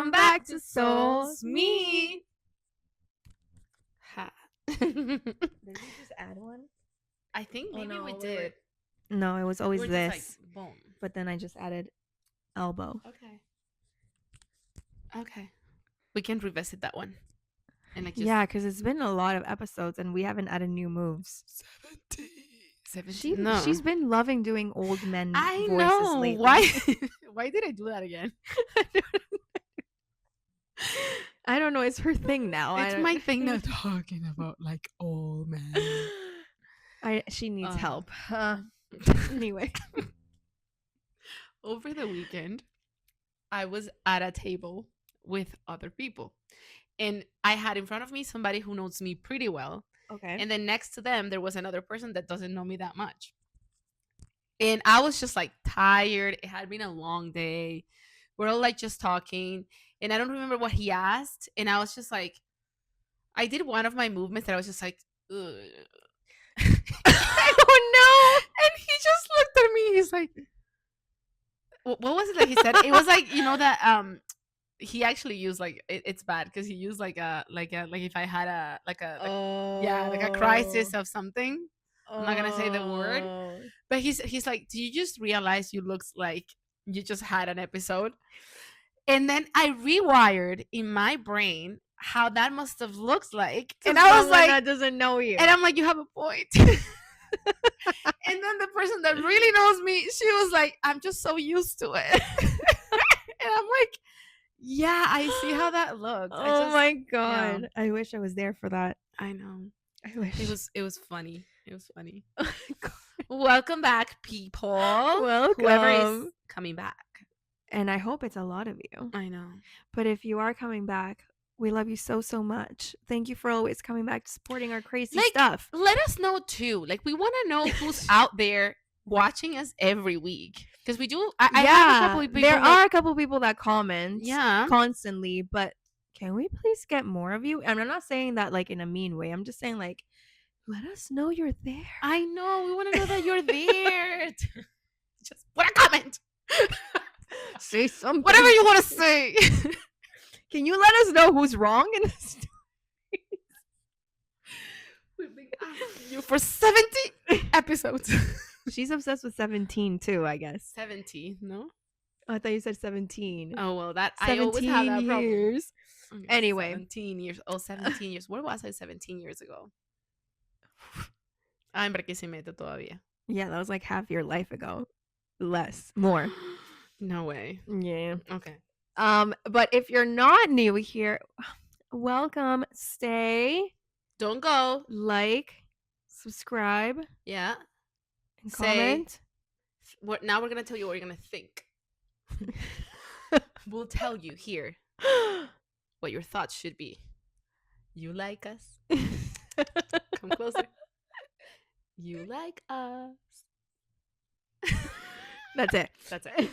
Welcome back to Souls Me. Ha. Did we just add one? I think maybe no, we wait, did. wait. No, it was always We're this. just like, boom. But then I just added elbow. Okay. We can revisit that one. And like Yeah, because it's been a lot of episodes and we haven't added new moves. 70. She's been loving doing old men I voices know. lately. Why did I do that again? I don't know. It's her thing now. It's my thing now, talking about like old men. She needs help. Anyway. Over the weekend, I was at a table with other people. And I had in front of me somebody who knows me pretty well. Okay. And then next to them, there was another person that doesn't know me that much. And I was just like tired. It had been a long day. We're all like just talking. And I don't remember what he asked. And I was just like, I did one of my movements that I was just like, ugh. Oh no. And he just looked at me. He's like, what was it that he said? It was like, you know, that he actually used like it's bad because he used like if I had a like a crisis of something. I'm not gonna say the word, but he's like, do you just realize you looks like you just had an episode? And then I rewired in my brain how that must have looked like, and I was like, that doesn't know you, and I'm like, you have a point. And then the person that really knows me, she was like, I'm just so used to it. And I'm like, yeah, I see how that looks. My god. Yeah. I wish I was there for that. I know. I wish. It was funny. It was funny. Welcome back, people. Welcome. Whoever is coming back. And I hope it's a lot of you. I know. But if you are coming back, we love you so much. Thank you for always coming back, supporting our crazy stuff. Let us know too. Like, we want to know who's out there watching us every week. Because we do. I have a couple of people. There are a couple of people that comment constantly, but can we please get more of you? And I'm not saying that like in a mean way. I'm just saying like, let us know you're there. I know. We want to know that you're there. Just put a comment. Say something. Whatever you want to say. Can you let us know who's wrong in this story? We've been asking you for 70 episodes. She's obsessed with 17 too, I guess. 70, no? I thought you said 17. Oh, well, that I always have that problem. Years. Okay, anyway. 17 years. Oh, 17 years. Where was I 17 years ago? I'm Barquisimeto todavía. Yeah, that was like half your life ago. Less. More. No way. Yeah. Okay. But if you're not new here, welcome. Stay. Don't go. Like. Subscribe. Yeah. And comment. Now we're going to tell you what you're going to think. We'll tell you here what your thoughts should be. You like us? Come closer. You like us? That's it. That's it.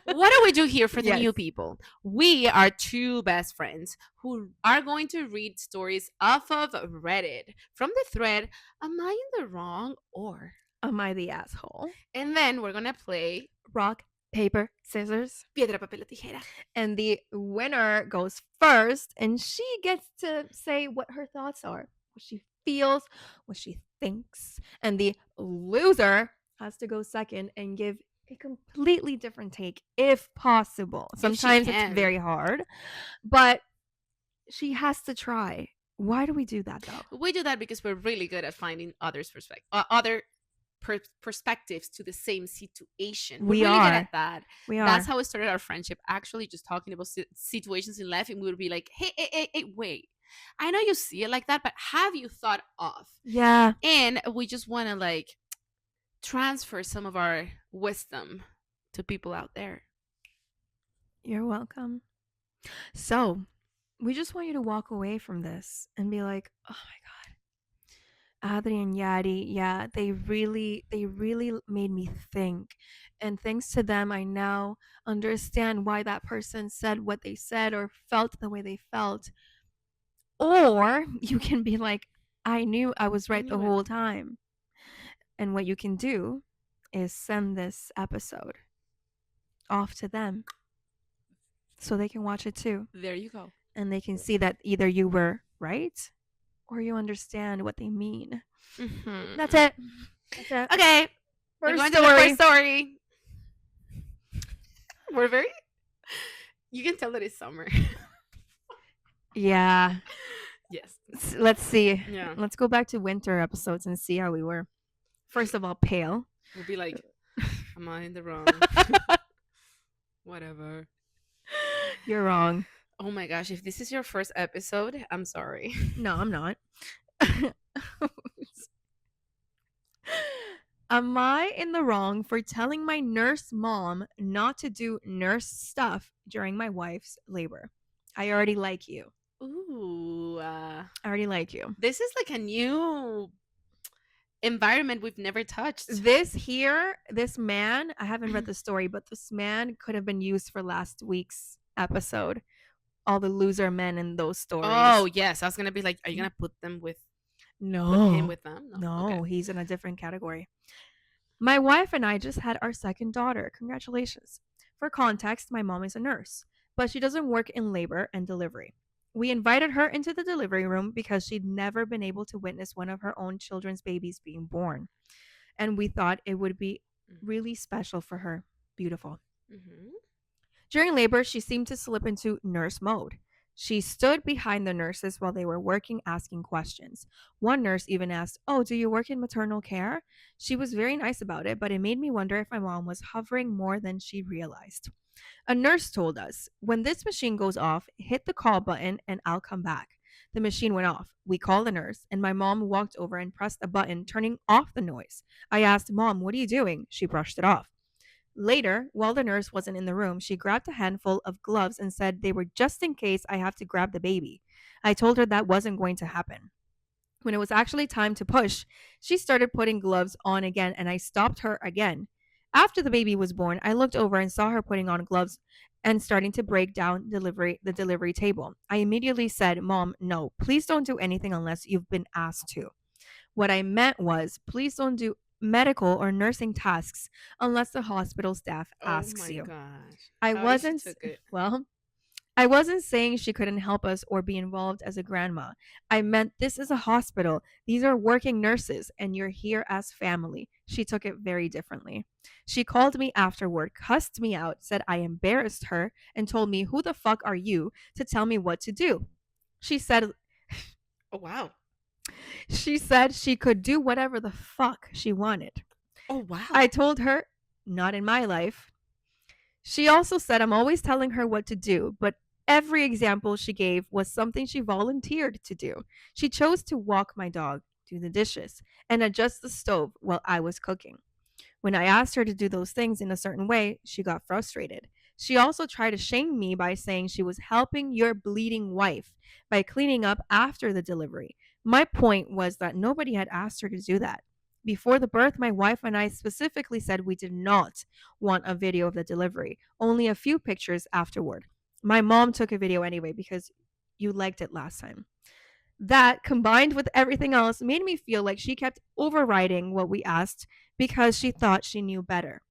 What do we do here for the new people? We are two best friends who are going to read stories off of Reddit from the thread, Am I in the Wrong or Am I the Asshole? And then we're going to play Rock, Paper, Scissors. Piedra, papel, tijera. And the winner goes first, and she gets to say what her thoughts are, what she feels, what she thinks. And the loser has to go second and give a completely different take if possible. Sometimes it's very hard, but she has to try. Why do we do that though? We do that because we're really good at finding others' perspectives to the same situation. We're really good at that. That's how we started our friendship, actually just talking about situations in life, and we would be like, hey, wait, I know you see it like that, but have you thought of? Yeah. And we just want to like transfer some of our wisdom to people out there. You're welcome. So we just want you to walk away from this and be like, oh my God, Adri and Yadi, yeah, they really made me think. And thanks to them, I now understand why that person said what they said or felt the way they felt. Or you can be like, I knew I was right the whole time. And what you can do is send this episode off to them. so they can watch it too. There you go. And they can see that either you were right or you understand what they mean. That's Mm-hmm. it. That's it. Okay, we're First going to the story. first story. We're very. You can tell that it's summer. Yeah. Yes. Let's see. Yeah. Let's go back to winter episodes and see how we were. First of all, pale. We'll be like, am I in the wrong? Whatever. You're wrong. Oh my gosh, if this is your first episode, I'm sorry. No, I'm not. Am I in the wrong for telling my nurse mom not to do nurse stuff during my wife's labor? I already like you. Ooh. I already like you. This is like a new environment we've never touched. This man, I haven't read the story, but this man could have been used for last week's episode. All the loser men in those stories. Oh, yes. I was going to be like, are you going to put them with No. put him with them? No, Okay. he's in a different category. My wife and I just had our second daughter. Congratulations. For context, my mom is a nurse, but she doesn't work in labor and delivery. We invited her into the delivery room because she'd never been able to witness one of her own children's babies being born. And we thought it would be really special for her. Beautiful. Mm-hmm. During labor, she seemed to slip into nurse mode. She stood behind the nurses while they were working, asking questions. One nurse even asked, "Oh, do you work in maternal care?" She was very nice about it, but it made me wonder if my mom was hovering more than she realized. A nurse told us, "When this machine goes off, hit the call button and I'll come back." The machine went off. We called the nurse, and my mom walked over and pressed a button, turning off the noise. I asked, "Mom, what are you doing?" She brushed it off. Later, while the nurse wasn't in the room, she grabbed a handful of gloves and said they were just in case I have to grab the baby. I told her that wasn't going to happen. When it was actually time to push, she started putting gloves on again and I stopped her again. After the baby was born, I looked over and saw her putting on gloves and starting to break down the delivery table. I immediately said, "Mom, no, please don't do anything unless you've been asked to." What I meant was, please don't do medical or nursing tasks unless the hospital staff Oh asks my you. gosh. I How she wasn't, took it. well, I wasn't saying she couldn't help us or be involved as a grandma. I meant this is a hospital. These are working nurses, and you're here as family. She took it very differently. She called me afterward, cussed me out, said I embarrassed her, and told me, "Who the fuck are you to tell me what to do?" She said Oh wow. she said she could do whatever the fuck she wanted. Oh wow. I told her, "Not in my life." She also said I'm always telling her what to do, but every example she gave was something she volunteered to do. She chose to walk my dog, do the dishes, and adjust the stove while I was cooking. When I asked her to do those things in a certain way, she got frustrated. She also tried to shame me by saying she was helping your bleeding wife by cleaning up after the delivery. My point was that nobody had asked her to do that. Before the birth, my wife and I specifically said we did not want a video of the delivery, only a few pictures afterward. My mom took a video anyway because you liked it last time. That, combined with everything else, made me feel like she kept overriding what we asked because she thought she knew better.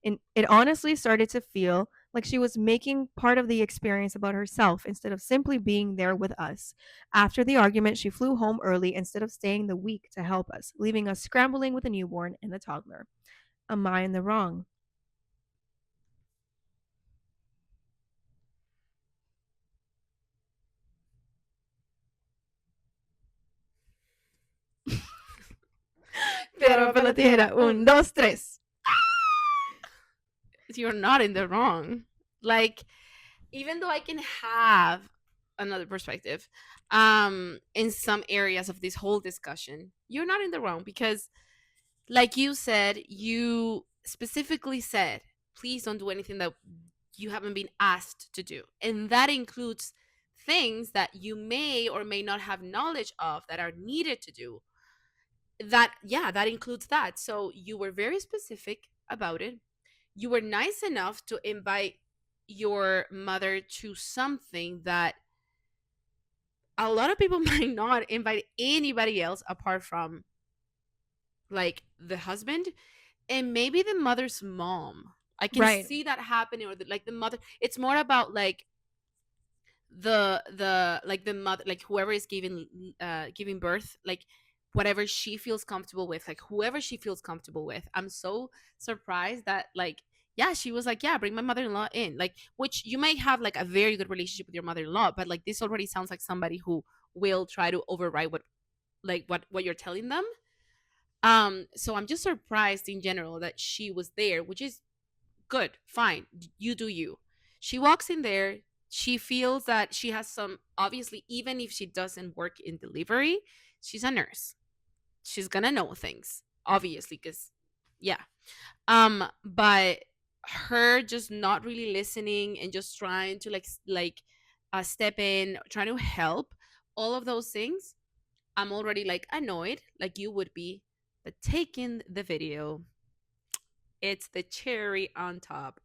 And it honestly started to feel like she was making part of the experience about herself instead of simply being there with us. After the argument, she flew home early instead of staying the week to help us, leaving us scrambling with a newborn and a toddler. Am I in the wrong? Piedra, papel, tijera. Un, dos, tres. You're not in the wrong. Like, even though I can have another perspective, in some areas of this whole discussion, you're not in the wrong because, like you said, you specifically said, please don't do anything that you haven't been asked to do. And that includes things that you may or may not have knowledge of that are needed to do. That, yeah, that includes that. So you were very specific about it. You were nice enough to invite your mother to something that a lot of people might not invite anybody else apart from like the husband and maybe the mother's mom. I can Right. see that happening, or like the mother. It's more about like the mother, like whoever is giving birth, like whatever she feels comfortable with, like whoever she feels comfortable with. I'm so surprised that, like, yeah, she was like, yeah, bring my mother-in-law in, like, which you may have like a very good relationship with your mother-in-law, but like this already sounds like somebody who will try to override what you're telling them. So I'm just surprised in general that she was there, which is good, fine, you do you. She walks in there, she feels that she has some, obviously, even if she doesn't work in delivery, she's a nurse, she's gonna know things, obviously, because yeah. But her just not really listening and just trying to step in, trying to help, all of those things, I'm already like annoyed, like you would be. But taking the video, it's the cherry on top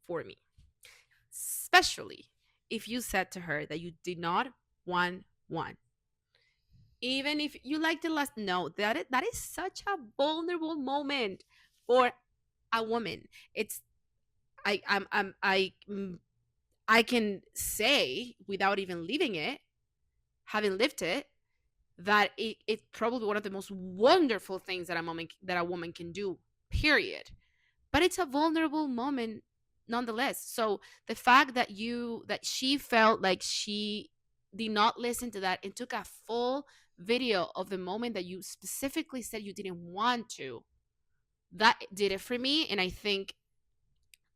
for me, especially if you said to her that you did not want one. Even if you like the last, no, that is such a vulnerable moment for a woman. It's I can say without even living it, having lived it, that it's probably one of the most wonderful things that a woman can do. Period. But it's a vulnerable moment nonetheless. So the fact that she felt like she did not listen to that and took a full video of the moment that you specifically said you didn't want to, that did it for me. And I think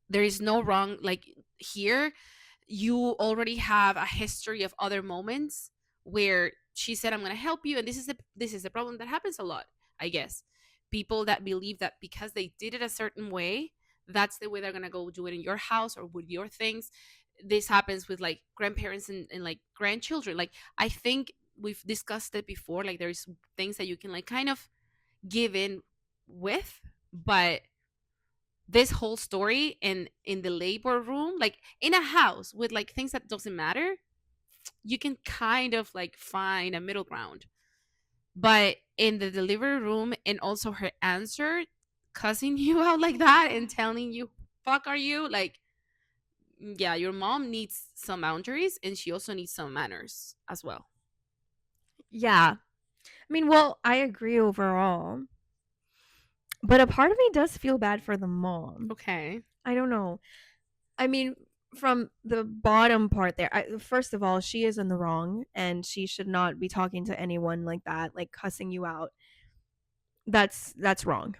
there is no wrong, like, here you already have a history of other moments where she said, I'm going to help you, and this is the problem that happens a lot, I guess. People that believe that because they did it a certain way, that's the way they're going to go do it in your house or with your things. This happens with like grandparents and like grandchildren. Like, I think we've discussed it before, like there's things that you can like kind of give in with, but this whole story in the labor room, like in a house with like things that doesn't matter, you can kind of like find a middle ground. But in the delivery room, and also her answer, cussing you out like that and telling you, fuck are you, like, yeah, your mom needs some boundaries and she also needs some manners as well. Yeah. I mean, well, I agree overall. But a part of me does feel bad for the mom. Okay. I don't know. I mean, from the bottom part there, first of all, she is in the wrong and she should not be talking to anyone like that, like cussing you out. That's wrong.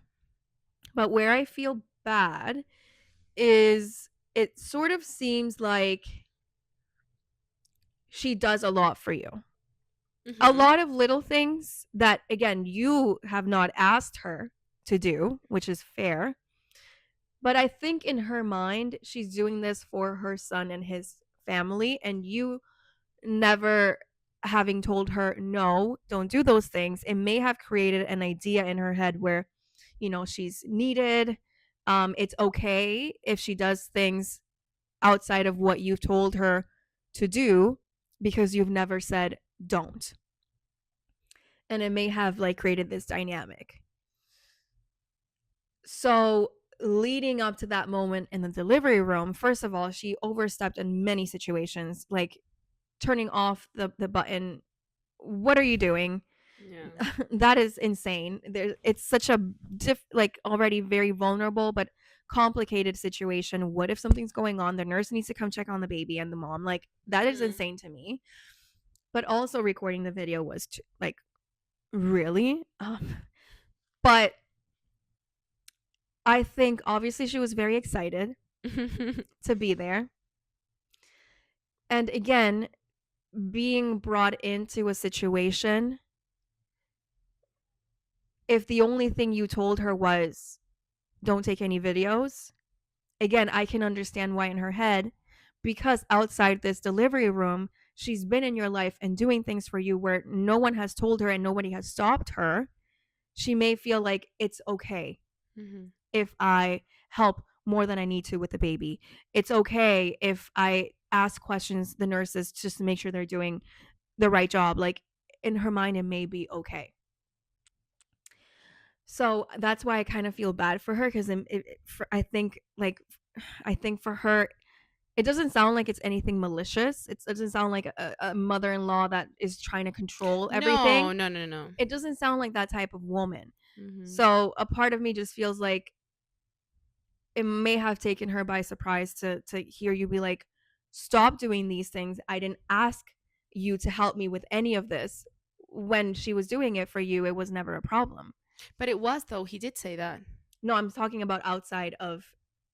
But where I feel bad is it sort of seems like she does a lot for you. A Mm-hmm. lot of little things that, again, you have not asked her to do, which is fair. But I think in her mind, she's doing this for her son and his family, and you never having told her, no, don't do those things. It may have created an idea in her head where, she's needed. It's okay if she does things outside of what you've told her to do because you've never said don't. And it may have like created this dynamic. So leading up to that moment in the delivery room, first of all, she overstepped in many situations, like turning off the button. What are you doing? Yeah. That is insane. It's such a like already very vulnerable but complicated situation. What if something's going on? The nurse needs to come check on the baby and the mom. Like, that is Mm-hmm. insane to me. But also recording the video was like, really. But I think obviously she was very excited to be there. And again, being brought into a situation, if the only thing you told her was don't take any videos, again, I can understand why in her head, because outside this delivery room, she's been in your life and doing things for you where no one has told her and nobody has stopped her. She may feel like it's okay Mm-hmm. if I help more than I need to with the baby. It's okay if I ask questions the nurses just to make sure they're doing the right job. Like, in her mind, it may be okay. So that's why I kind of feel bad for her because I think for her it doesn't sound like it's anything malicious. It doesn't sound like a mother-in-law that is trying to control No, everything. no, no, no. It doesn't sound like that type of woman. Mm-hmm. So a part of me just feels like it may have taken her by surprise to hear you be like, stop doing these things. I didn't ask you to help me with any of this. When she was doing it for you, it was never a problem. But it was, though. He did say that. No, I'm talking about outside of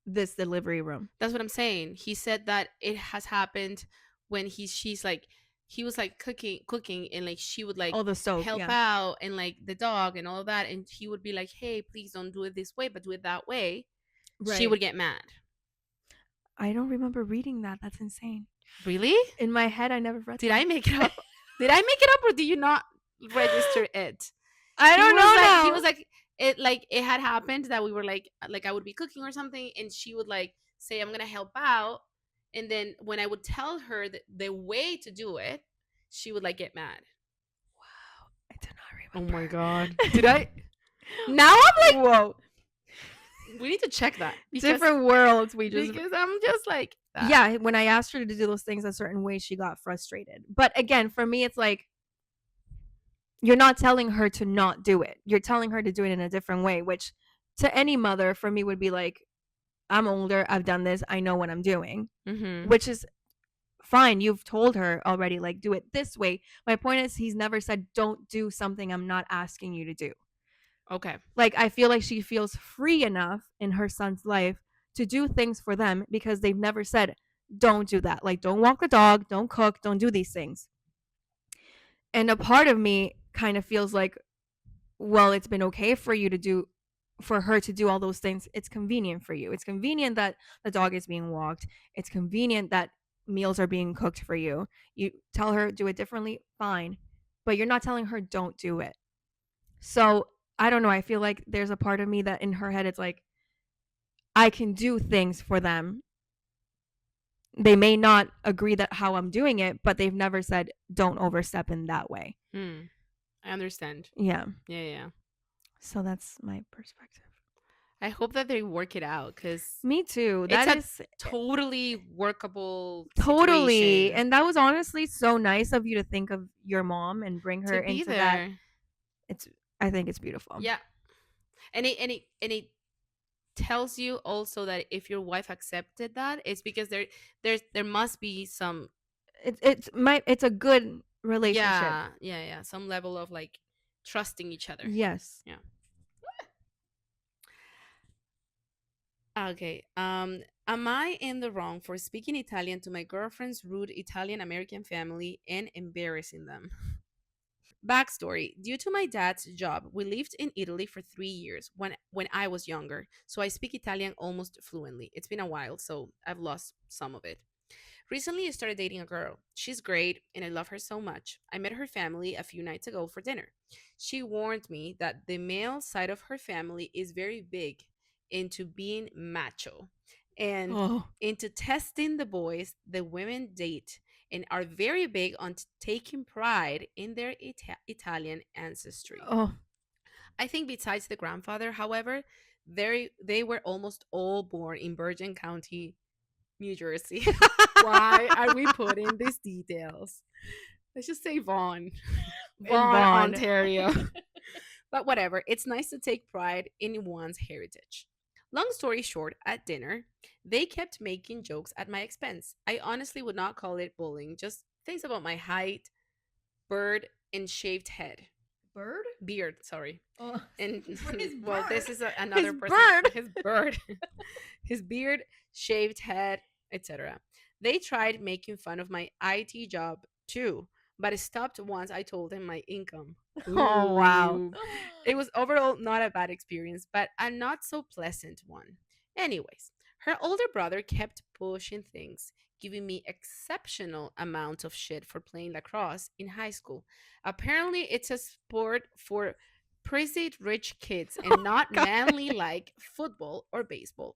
this delivery room. That's what I'm saying. He said that it has happened when she's like, he was like cooking, and like she would like Oh, the stove, help yeah. out, and like the dog and all of that, and he would be like, hey, please don't do it this way, but do it that way. She Right. would get mad. I don't remember reading that. That's insane. Really? In my head, I never read Did that. I make it up? Did I make it up, or do you not register it? I don't know now. He was like, it had happened that we were like I would be cooking or something, and she would like say, I'm gonna help out, and then when I would tell her the way to do it, she would like get mad. Wow, I do not Oh remember. my god. Did I? Now I'm like, Whoa. we need to check that. Different worlds. We just Because I'm just like that. yeah. When I asked her to do those things a certain way, she got frustrated. But again, for me, it's like you're not telling her to not do it. You're telling her to do it in a different way, which to any mother, for me, would be like, I'm older. I've done this. I know what I'm doing, Mm-hmm. which is fine. You've told her already, like, do it this way. My point is, he's never said, don't do something I'm not asking you to do. Okay. Like, I feel like she feels free enough in her son's life to do things for them because they've never said, don't do that. Like, don't walk the dog, don't cook, don't do these things. And a part of me kind of feels like, well, it's been okay for you to do, for her to do all those things. It's convenient for you. It's convenient that the dog is being walked. It's convenient that meals are being cooked for you. You tell her do it differently, fine. But you're not telling her don't do it. So I don't know. I feel like there's a part of me that in her head it's like, I can do things for them. They may not agree that how I'm doing it, but they've never said don't overstep in that way. I understand. Yeah. Yeah. So that's my perspective. I hope that they work it out, because Me too. That is totally workable. totally. Situation. And that was honestly so nice of you to think of your mom and bring her To be into there. that. I think it's beautiful. Yeah. And it tells you also that if your wife accepted that, it's because there must be some It's a good relationship. yeah, some level of like trusting each other. Yes. Yeah. Okay. Am I in the wrong for speaking Italian to my girlfriend's rude Italian American family and embarrassing them? Backstory: due to my dad's job, we lived in Italy for 3 years when I was younger, so I speak Italian almost fluently. It's been a while, so I've lost some of it. Recently, I started dating a girl. She's great, and I love her so much. I met her family a few nights ago for dinner. She warned me that the male side of her family is very big into being macho and into testing the boys the women date, and are very big on taking pride in their Italian ancestry. Oh. I think besides the grandfather, however, they were almost all born in Bergen County, New Jersey. Why are we putting these details? Let's just say Vaughan. Vaughan, Ontario. But whatever, it's nice to take pride in one's heritage. Long story short, at dinner, they kept making jokes at my expense. I honestly would not call it bullying, just things about my height, bird, and shaved head. Bird? Beard, sorry. Oh. And His well, bird. this is another His person. bird. His bird. His beard, shaved head, etc. They tried making fun of my IT job too, but it stopped once I told them my income. Oh, wow. Ooh. It was overall not a bad experience, but a not so pleasant one. Anyways, her older brother kept pushing things, giving me exceptional amounts of shit for playing lacrosse in high school. Apparently, it's a sport for prissy rich kids and not God. manly like football or baseball.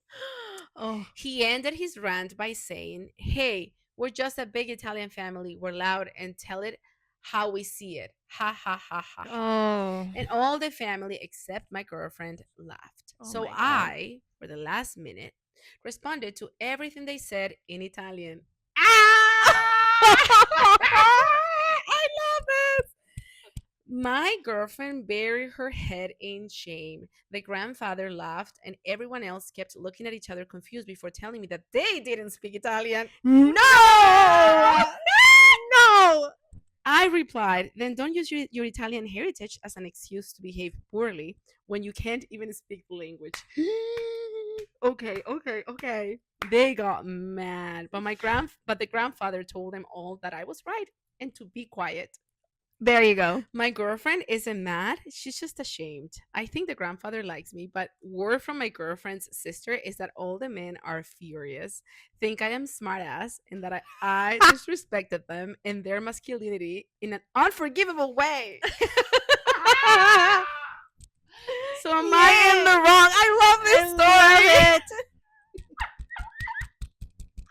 Oh. He ended his rant by saying, hey, we're just a big Italian family. We're loud and tell it how we see it. Ha ha ha ha. Oh. And all the family except my girlfriend laughed. Oh So my God. I, for the last minute, responded to everything they said in Italian. Ah! I love this. My girlfriend buried her head in shame. The grandfather laughed, and everyone else kept looking at each other confused before telling me that they didn't speak Italian. No! No! I replied, then don't use your Italian heritage as an excuse to behave poorly when you can't even speak the language. Okay. They got mad, but the grandfather told them all that I was right and to be quiet. There you go. My girlfriend isn't mad. She's just ashamed. I think the grandfather likes me, but word from my girlfriend's sister is that all the men are furious, think I am smart ass, and that I disrespected them and their masculinity in an unforgivable way. So am I in the wrong? I love this story. Love it.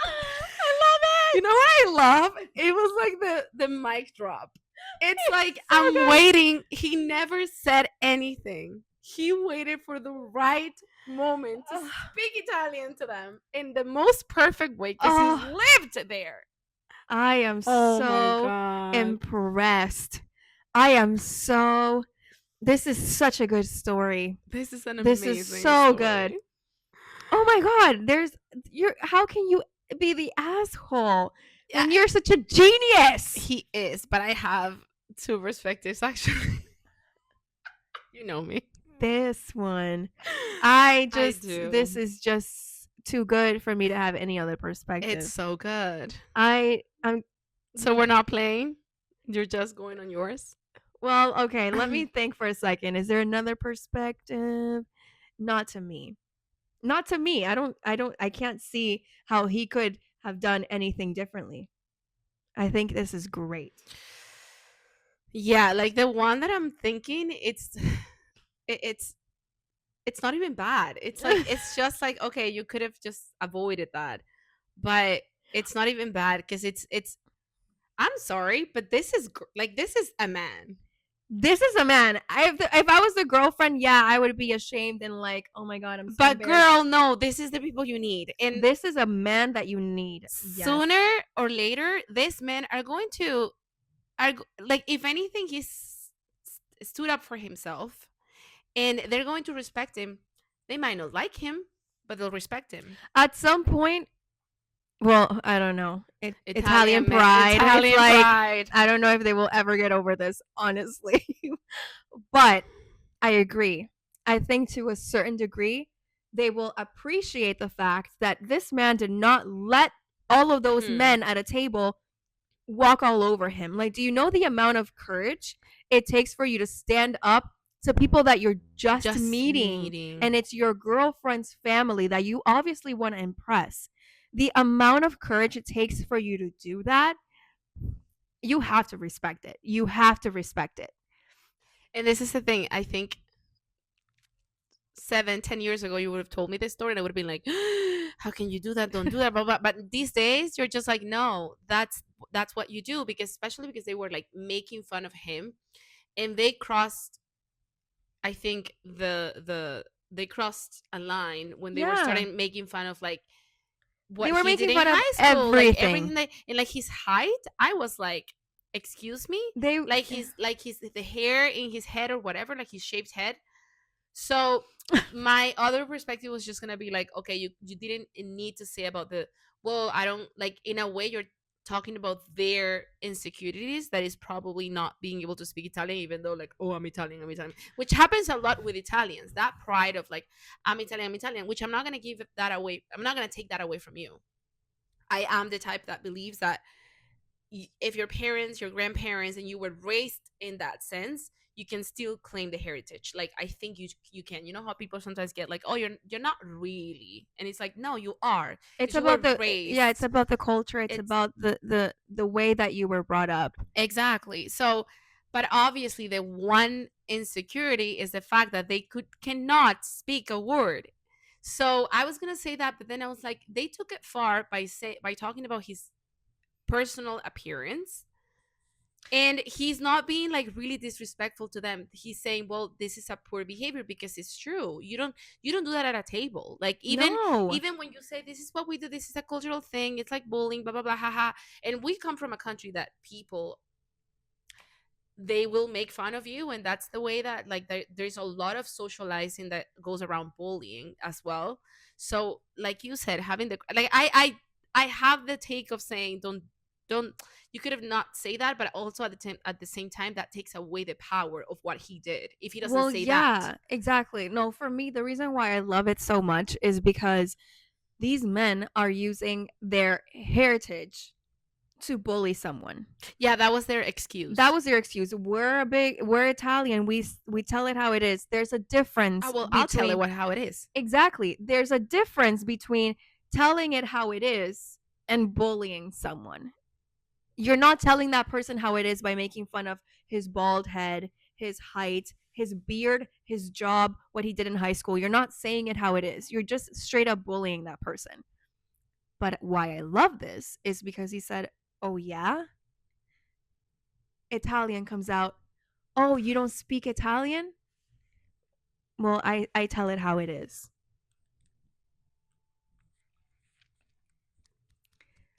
I love it. You know what I love? It was like the mic drop. It's like, so I'm good. waiting. He never said anything. He waited for the right moment to speak Italian to them in the most perfect way because he lived there. I am Oh my so God. impressed. I am so. This is such a good story. This is an This amazing is so story. good. Oh my God. How can you be the asshole when you're such a genius? He is, but I have two perspectives actually. You know me. This one. I do. This is just too good for me to have any other perspective. It's so good. I'm So we're not playing? You're just going on yours? Well, okay, let me think for a second. Is there another perspective? Not to me. Not to me. I can't see how he could have done anything differently. I think this is great. Yeah, like the one that I'm thinking, it's not even bad. It's like it's just like, okay, you could have just avoided that. But it's not even bad because it's I'm sorry, but this is this is a man. This is a man. If I was the girlfriend, yeah, I would be ashamed and like, oh my God, I'm so But embarrassed. girl, no, this is the people you need. And This is a man that you need. sooner or later, these men are going to like, if anything, he's stood up for himself, and they're going to respect him. They might not like him, but they'll respect him. At some point, well, I don't know. Italian pride. Italian It's like, pride. I don't know if they will ever get over this, honestly. But I agree. I think to a certain degree, they will appreciate the fact that this man did not let all of those men at a table walk all over him. Like, do you know the amount of courage it takes for you to stand up to people that you're just meeting, and it's your girlfriend's family that you obviously want to impress? The amount of courage it takes for you to do that, you have to respect it. You have to respect it. And this is the thing. I think 7-10 years ago, you would have told me this story and I would have been like, how can you do that? Don't do that, blah, blah. But these days you're just like, no, that's what you do, because especially because they were like making fun of him, and they crossed, I think they crossed a line when they were starting making fun of like what they were he making did fun in of high school, everything. like everything and like his height. I was like, excuse me, like his the hair in his head or whatever, like his shaped head. So my other perspective was just gonna be like, okay, you didn't need to say about the, well, I don't like, in a way you're talking about their insecurities, that is probably not being able to speak Italian, even though like, oh, I'm Italian, which happens a lot with Italians, that pride of like, I'm Italian, which I'm not gonna give that away. I'm not gonna take that away from you. I am the type that believes that if your parents, your grandparents, and you were raised in that sense, you can still claim the heritage. Like, I think you can. You know how people sometimes get like, oh, you're not really, and it's like, no, you are. It's about it's about the culture. It's about the way that you were brought up. Exactly. So, but obviously, the one insecurity is the fact that they cannot speak a word. So I was gonna say that, but then I was like, they took it far by talking about his personal appearance. And he's not being like really disrespectful to them. He's saying, well, this is a poor behavior because it's true. You don't do that at a table. Like No. even when you say this is what we do, this is a cultural thing, it's like bullying, blah blah blah, haha. And we come from a country that people, they will make fun of you, and that's the way that like there's a lot of socializing that goes around bullying as well. So like you said, having the like I have the take of saying don't, you could have not say that, but also at the same time that takes away the power of what he did if he doesn't Well, say that. yeah, exactly. No, for me, the reason why I love it so much is because these men are using their heritage to bully someone. Yeah, that was their excuse. That was their excuse. We're Italian. We tell it how it is. There's a difference Well, I'll tell it between how it is. exactly. There's a difference between telling it how it is and bullying someone. You're not telling that person how it is by making fun of his bald head, his height, his beard, his job, what he did in high school. You're not saying it how it is. You're just straight up bullying that person. But why I love this is because he said, "Oh yeah?" Italian comes out. "Oh, you don't speak Italian?" Well, I tell it how it is.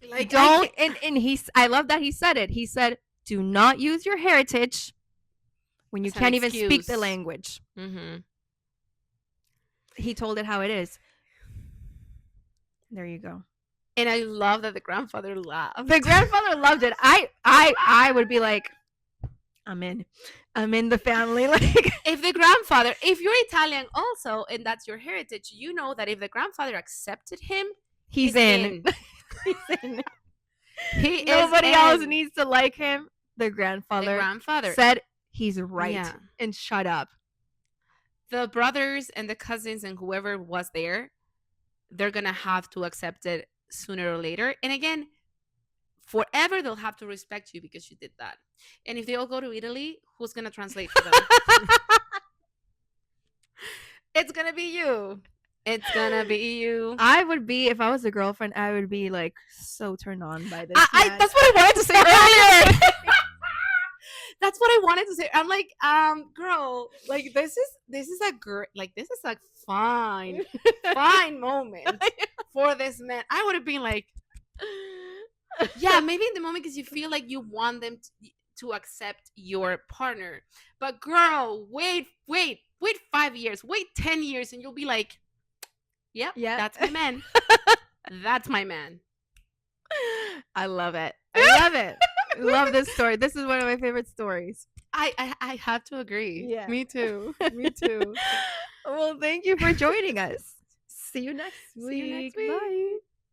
Like Don't and he's I love that he said it. He said, "Do not use your heritage when you can't even speak the language." Mm-hmm. He told it how it is. There you go. And I love that the grandfather laughed. The grandfather loved it. I would be like, I'm in the family. Like, If the grandfather, if you're Italian also, and that's your heritage, you know that if the grandfather accepted him, he's in. He's in. Nobody else needs to like him. The grandfather said he's right and shut up. The brothers and the cousins and whoever was there, they're gonna have to accept it sooner or later. And again, forever they'll have to respect you because you did that. And if they all go to Italy, who's gonna translate for them? It's gonna be you. It's gonna be you. I would be, if I was a girlfriend, I would be like so turned on by this. That's what I wanted to say earlier. That's what I wanted to say. I'm like, girl, like this is a girl, like this is a fine moment for this man. I would have been like, yeah, maybe in the moment because you feel like you want them to accept your partner. But girl, wait 5 years, wait 10 years, and you'll be like, yep, that's my man. That's my man. I love it. I love it. Love this story. This is one of my favorite stories. I have to agree. Yeah. Me too. Me too. Well, thank you for joining us. See you next week. Bye.